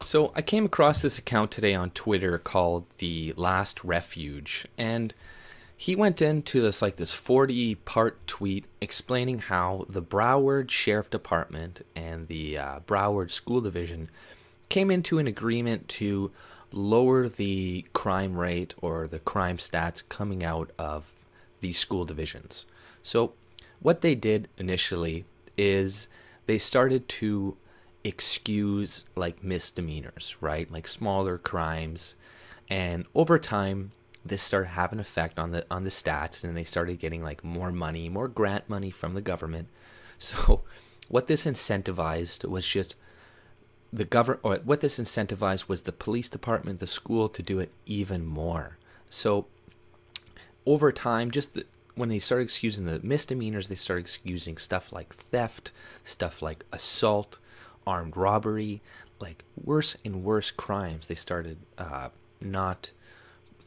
So I came across this account today on Twitter called The Last Refuge, and he went into this 40-part tweet explaining how the Broward Sheriff Department and the Broward School Division came into an agreement to lower the crime rate or the crime stats coming out of these school divisions. So what they did initially is they started to excuse like misdemeanors, right? Like smaller crimes. And over time, this started having an effect on the stats, and they started getting like more money, more grant money from the government. So what this incentivized was just the government, or what this incentivized was the police department, the school, to do it even more. So over time, when they started excusing the misdemeanors, they started excusing stuff like theft, stuff like assault, armed robbery, like worse and worse crimes. They started not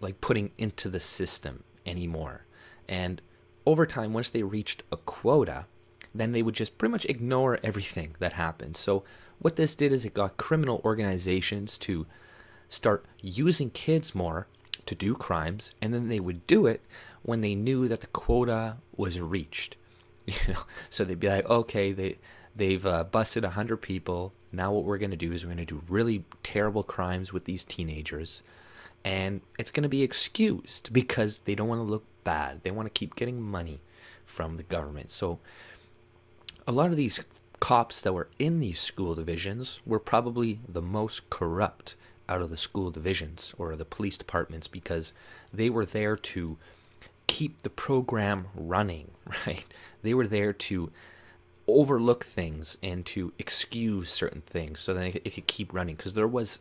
like putting into the system anymore. And over time, once they reached a quota, then they would just pretty much ignore everything that happened. So what this did is it got criminal organizations to start using kids more to do crimes, and then they would do it when they knew that the quota was reached. So they'd be like, okay, they've busted 100 people. Now what we're going to do is we're going to do really terrible crimes with these teenagers, and it's going to be excused because they don't want to look bad. They want to keep getting money from the government. So a lot of these cops that were in these school divisions were probably the most corrupt out of the school divisions or the police departments, because they were there to keep the program running, right? They were there to overlook things and to excuse certain things so that it could keep running, because there was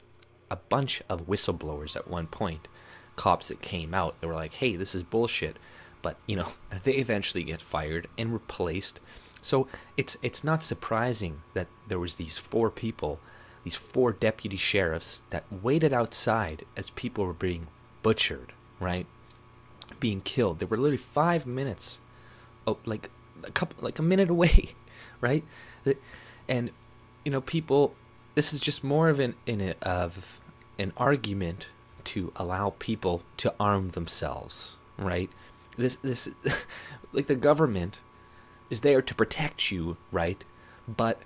a bunch of whistleblowers at one point, cops that came out. They were like, hey, this is bullshit. But, they eventually get fired and replaced. So it's not surprising that there was these four people, these four deputy sheriffs that waited outside as people were being butchered, right? Being killed. They were literally 5 minutes, like a minute away, right? And people, this is just more of an argument to allow people to arm themselves, right? This like the government is there to protect you, right? But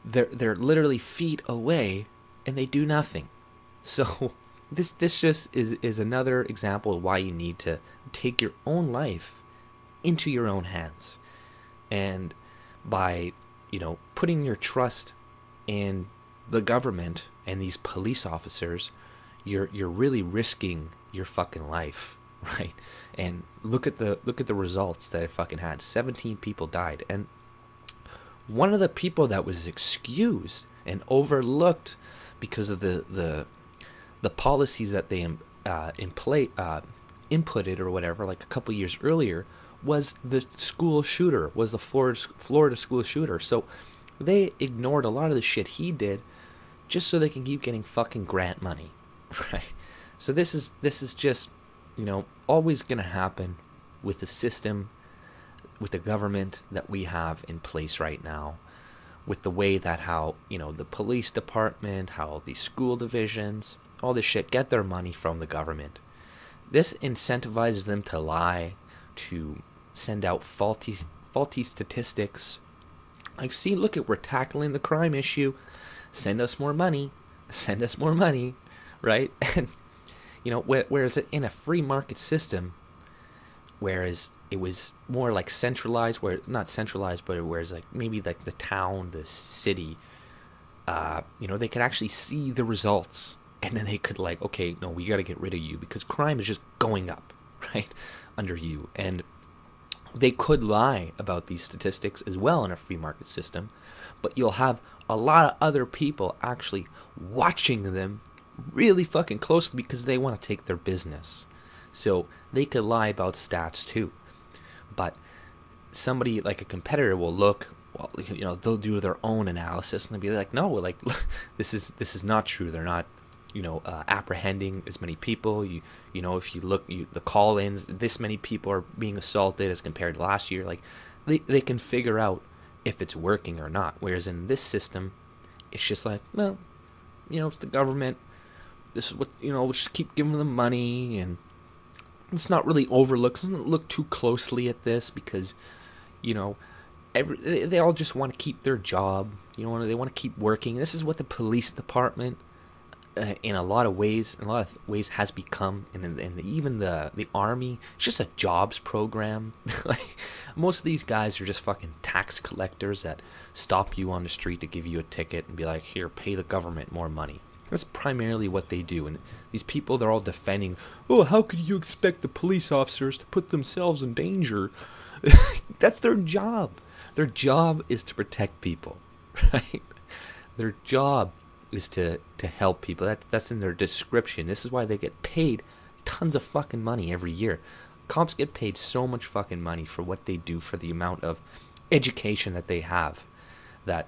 they're literally feet away and they do nothing. So this just is another example of why you need to take your own life into your own hands. And by, putting your trust in the government and these police officers, you're really risking your fucking life, right? And look at the results that it fucking had. 17 people died, and one of the people that was excused and overlooked because of the policies that they inputted or whatever, like a couple years earlier, was the school shooter, was the Florida school shooter. So they ignored a lot of the shit he did just so they can keep getting fucking grant money, right? So this is just, always going to happen with the system, with the government that we have in place right now, with the way that how, the police department, how the school divisions, all this shit get their money from the government. This incentivizes them to lie, to send out faulty statistics. Like, see, look at, we're tackling the crime issue. Send us more money, right? And, whereas in a free market system, whereas it was more like centralized, where not centralized, but whereas like maybe like the town, the city, they could actually see the results, and then they could like, okay, no, we got to get rid of you because crime is just going up, right, under you. And they could lie about these statistics as well in a free market system, but you'll have a lot of other people actually watching them really fucking closely because they want to take their business. So they could lie about stats too. But somebody like a competitor will look, well, they'll do their own analysis and they'll be like, no, like this is not true. They're not, apprehending as many people. If you look, the call-ins, this many people are being assaulted as compared to last year. Like they can figure out if it's working or not. Whereas in this system, it's just like, well, it's the government. This is what, we'll just keep giving them money, and let's not really look too closely at this because, you know, they all just want to keep their job. They want to keep working. This is what the police department, in a lot of ways, has become, and even the army. It's just a jobs program. Like, most of these guys are just fucking tax collectors that stop you on the street to give you a ticket and be like, here, pay the government more money. That's primarily what they do. And these people, they're all defending, oh, how could you expect the police officers to put themselves in danger? That's their job. Their job is to protect people, right? Their job is to help people. That's in their description. This is why they get paid tons of fucking money every year. Cops get paid so much fucking money for what they do, for the amount of education that they have, that,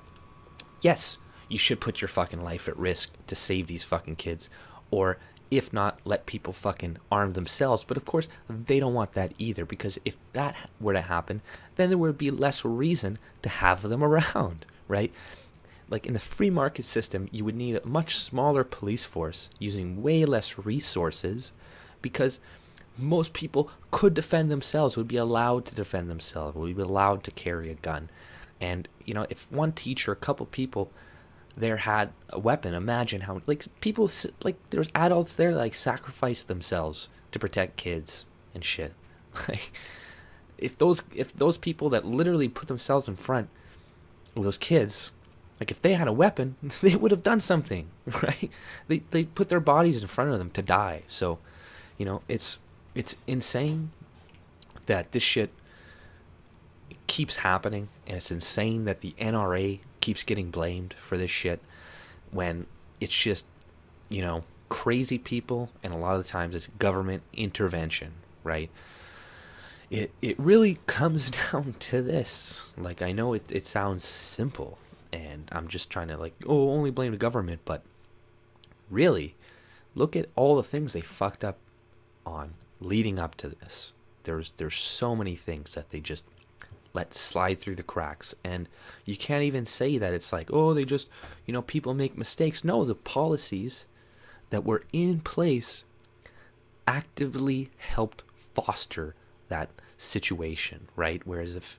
yes, you should put your fucking life at risk to save these fucking kids, or if not, let people fucking arm themselves. But of course, they don't want that either, because if that were to happen, then there would be less reason to have them around, right? Like, in the free market system, you would need a much smaller police force using way less resources, because most people could defend themselves, would be allowed to defend themselves, would be allowed to carry a gun. And, if one teacher, a couple people there had a weapon, imagine how, people, there's adults there that, sacrifice themselves to protect kids and shit. Like, if those people that literally put themselves in front of those kids, if they had a weapon, they would have done something, right? They put their bodies in front of them to die. So, it's insane that this shit keeps happening, and it's insane that the NRA keeps getting blamed for this shit, when it's just, crazy people, and a lot of the times it's government intervention, right? It really comes down to this. I know it sounds simple, and I'm just trying to only blame the government, but really, look at all the things they fucked up on leading up to this. There's so many things that they just let slide through the cracks, and you can't even say that it's they just, people make mistakes. No, the policies that were in place actively helped foster that situation, right? Whereas if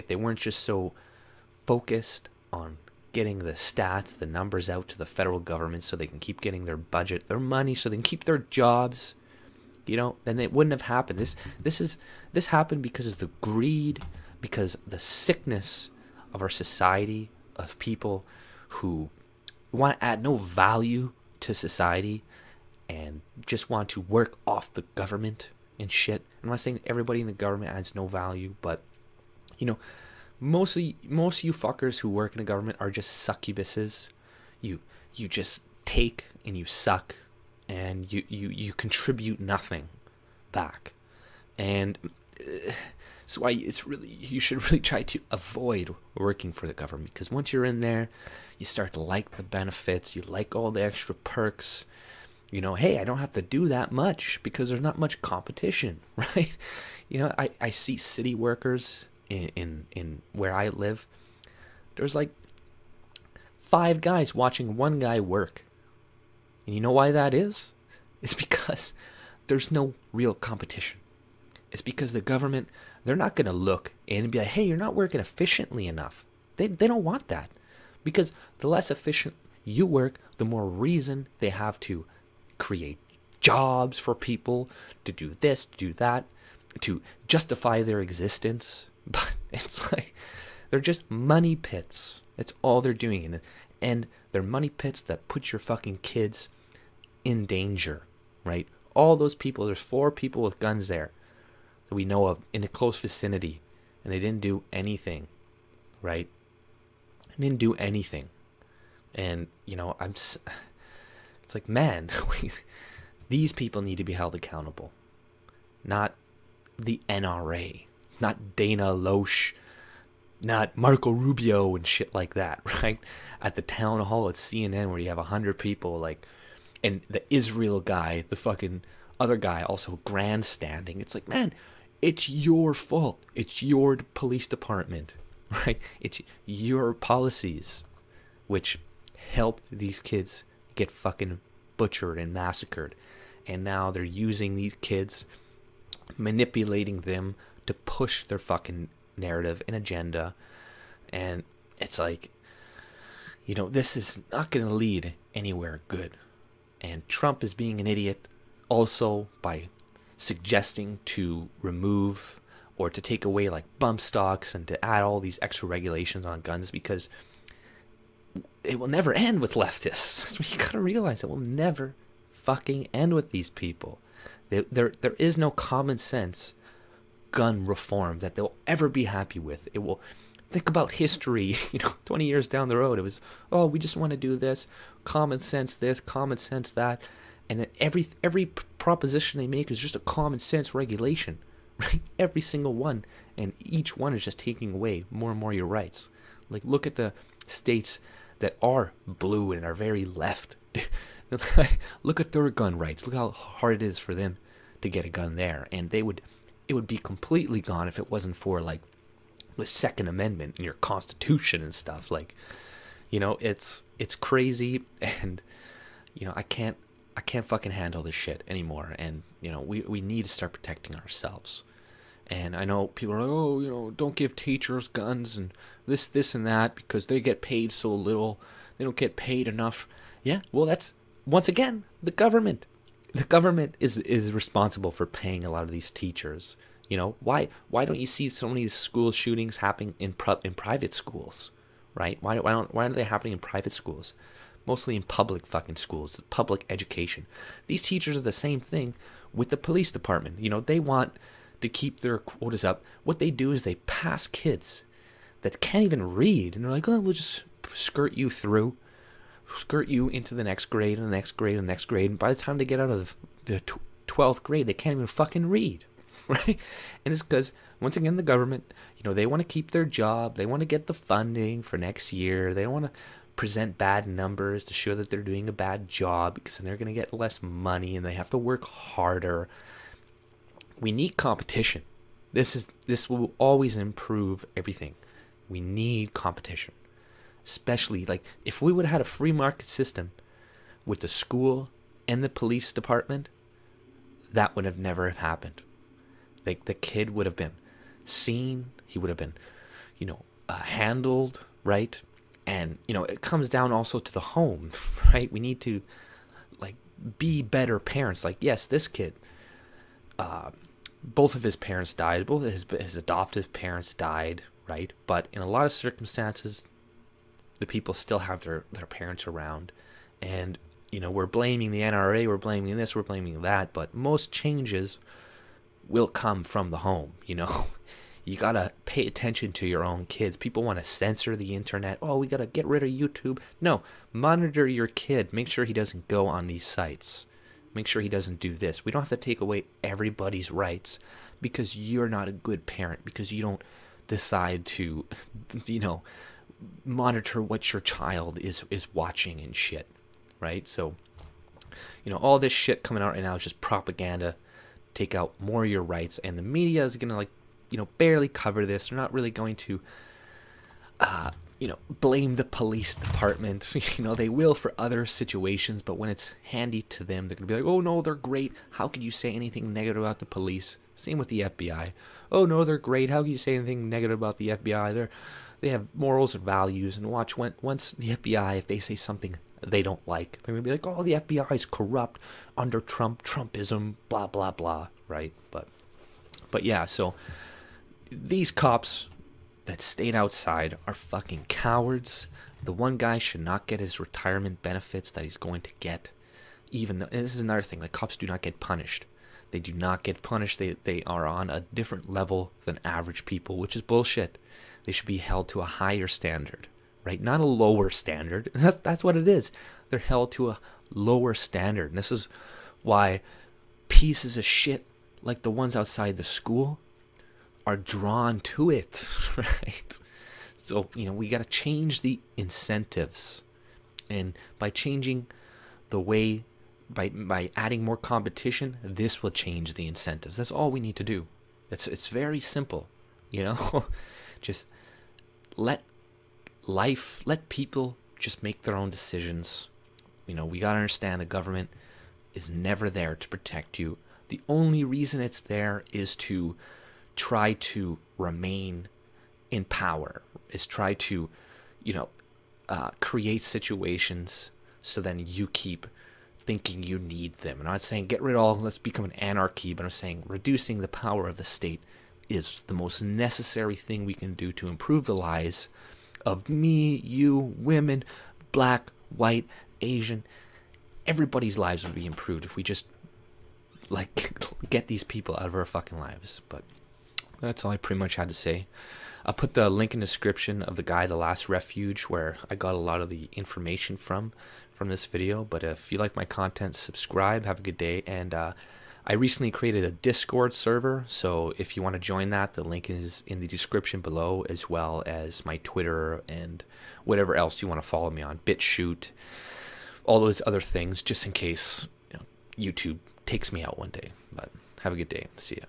they weren't just so focused on getting the stats, the numbers out to the federal government so they can keep getting their budget, their money, so they can keep their jobs, then it wouldn't have happened. This happened because of the greed, because the sickness of our society, of people who want to add no value to society and just want to work off the government and shit. I'm not saying everybody in the government adds no value, but most of you fuckers who work in the government are just succubuses. You just take and you suck, and you contribute nothing back. And so you should really try to avoid working for the government, because once you're in there, you start to like the benefits, you like all the extra perks. Hey, I don't have to do that much because there's not much competition, right? I see city workers in where I live. There's 5 guys watching one guy work. And you know why that is? It's because there's no real competition. It's because the government, they're not going to look in and be like, hey, you're not working efficiently enough. They don't want that. Because the less efficient you work, the more reason they have to create jobs for people, to do this, to do that, to justify their existence. But it's they're just money pits. That's all they're doing. And they're money pits that put your fucking kids in danger, right? All those people, there's 4 people with guns there that we know of in a close vicinity, and they didn't do anything, right? They didn't do anything. And, it's man, these people need to be held accountable. Not the NRA, not Dana Loesch, not Marco Rubio and shit like that, right? At the town hall at CNN where you have 100 people, and the Israel guy, the fucking other guy also grandstanding. It's man, it's your fault. It's your police department, right? It's your policies which helped these kids get fucking butchered and massacred. And now they're using these kids, manipulating them to push their fucking narrative and agenda. And it's like, this is not going to lead anywhere good. And Trump is being an idiot also by suggesting to remove or to take away like bump stocks and to add all these extra regulations on guns, because it will never end with leftists. You gotta realize it will never fucking end with these people. There is no common sense gun reform that they'll ever be happy with. It will. Think about history, 20 years down the road. It was, we just want to do this, common sense this, common sense that. And then every proposition they make is just a common sense regulation, right? Every single one. And each one is just taking away more and more your rights. Like, look at the states that are blue and are very left. Look at their gun rights. Look how hard it is for them to get a gun there. And it would be completely gone if it wasn't for, like, the Second Amendment in your Constitution and stuff. Like, it's crazy, and I can't fucking handle this shit anymore. And we need to start protecting ourselves. And I know people are like, don't give teachers guns and this and that because they get paid so little. They don't get paid enough. Yeah, well, that's once again the government. The government is responsible for paying a lot of these teachers. Why don't you see so many school shootings happening in private schools, right? Why are they happening in private schools? Mostly in public fucking schools, public education. These teachers are the same thing with the police department. They want to keep their quotas up. What they do is they pass kids that can't even read, and they're like, we'll just skirt you into the next grade and the next grade and the next grade. And by the time they get out of the 12th grade, they can't even fucking read. Right? And it's because, once again, the government, they want to keep their job. They want to get the funding for next year. They don't want to present bad numbers to show that they're doing a bad job, because then they're going to get less money and they have to work harder. We need competition. This will always improve everything. We need competition. Especially, like, if we would have had a free market system with the school and the police department, that would have never have happened. Like, the kid would have been seen, he would have been, handled, right? And, it comes down also to the home, right? We need to, like, be better parents. Like, yes, this kid, both of his parents died, both of his adoptive parents died, right? But in a lot of circumstances, the people still have their parents around. And, we're blaming the NRA, we're blaming this, we're blaming that, but most changes will come from the home. You gotta pay attention to your own kids. People want to censor the internet. We gotta get rid of YouTube. No, monitor your kid. Make sure he doesn't go on these sites. Make sure he doesn't do this. We don't have to take away everybody's rights because you're not a good parent, because you don't decide to monitor what your child is watching and shit, right? So all this shit coming out right now is just propaganda. Take out more of your rights, and the media is gonna barely cover this. They're not really going to blame the police department. They will for other situations, but when it's handy to them, they're gonna be like, oh no, they're great, how could you say anything negative about the police? Same with the FBI. Oh no, they're great, how could you say anything negative about the FBI? They have morals and values. And watch, once the FBI, if they say something they don't like, they're gonna be like, the FBI is corrupt under Trumpism, blah blah blah, right? But yeah, so these cops that stayed outside are fucking cowards. The one guy should not get his retirement benefits that he's going to get. Even though, and this is another thing, the cops do not get punished. They do not get punished. They are on a different level than average people, which is bullshit. They should be held to a higher standard, right? Not a lower standard. That's what it is. They're held to a lower standard. And this is why pieces of shit like the ones outside the school are drawn to it, right? So, we got to change the incentives. And by changing the way, by adding more competition, this will change the incentives. That's all we need to do. It's very simple, Just let people just make their own decisions. You know, we got to understand the government is never there to protect you. The only reason it's there is to try to remain in power, is try to, you know, create situations so then you keep thinking you need them. I'm not saying get rid of all, let's become an anarchy, but I'm saying reducing the power of the state is the most necessary thing we can do to improve the lives of me, you, women, black, white, Asian. Everybody's lives would be improved if we just like get these people out of our fucking lives. But that's all I pretty much had to say. I'll put the link in the description of the guy, The Last Refuge, where I got a lot of the information from this video. But if you like my content, subscribe. Have a good day. And I recently created a Discord server, so if you want to join that, the link is in the description below, as well as my Twitter and whatever else you want to follow me on, BitChute, all those other things, just in case, you know, YouTube takes me out one day. But have a good day. See ya.